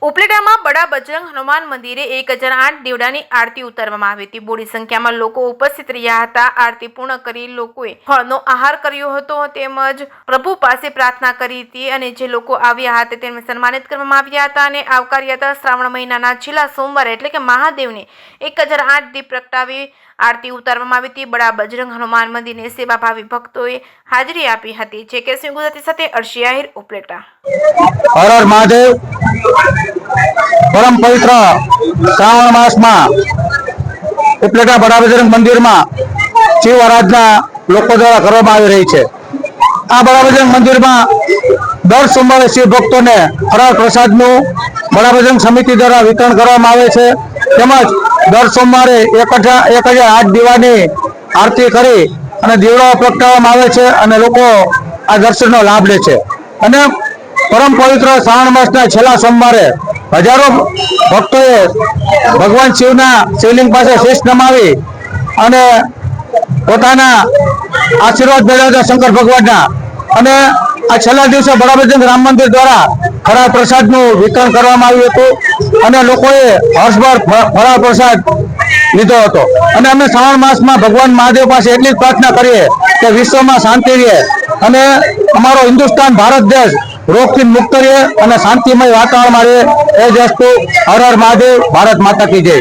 ઉપલેટામાં બડા બજરંગ હનુમાન મંદિરે 1008 દીવડાની આરતી ઉતારવામાં આવી હતી। બોડી સંખ્યામાં લોકો ઉપસ્થિત રહ્યા હતા। આરતી પૂર્ણ કરી લોકોએ ફળનો આહાર કર્યો હતો તેમજ પ્રભુ પાસે પ્રાર્થના કરી હતી અને જે લોકો આવ્યા હતા તેમને સન્માનિત કરવામાં આવ્યા હતા અને આવકાર્યા હતા। શ્રાવણ મહિનાના છેલ્લા સોમવારે એટલે કે મહાદેવને 1008 દીપ પ્રગટાવી આરતી ઉતારવામાં આવી હતી। બડા બજરંગ હનુમાન મંદિરને સેવાભાવી ભક્તોએ હાજરી આપી હતી। જે કે ગુજરાતી સાથે અર્શી આહિર ઉપલેટા। હર હર મહાદેવ। परम पवित्र श्रावण मास में उपलेटा बड़ा बजरंग मंदिर में शिव आराधना लोग द्वारा करवामां आवी रही है। आ बड़ा बजरंग मंदिर में दर सोमवारे शिव भक्तों ने फराळ प्रसाद बड़ा बजरंग समिति द्वारा वितरण करवामां आवे छे। तेमज दर सोमवारे 1008 दीवानी आरती करी अने दीवड़ाओ प्रगटाववामां आवे छे अने लोको आ दर्शननो लाभ ले छे। अने परम पवित्र श्रावण मासना छेल्ला सोमवारे हजारों भक्तों भगवान शिवना शिवलिंग पासे शीश नमावी अने पोताना आशीर्वाद मेळव्या शंकर भगवानना। अने आ छेल्ला दिवसे बड़ा बजरंग राम मंदिर द्वारा फराळ प्रसादनुं वितरण करवामां आव्युं हतुं अने लोकोए हर्षभर फराळ प्रसाद लीधो हतो। अने अमे श्रावण मासमां भगवान महादेव पासे एटली ज प्रार्थना करीए के विश्वमां शांति रहे अने अमारो हिंदुस्तान भारत देश रोगथी मुक्त रहे और शांतिमय वातावरण में रहे। ए वस्तु हर हर महादेव, भारत माता की जय।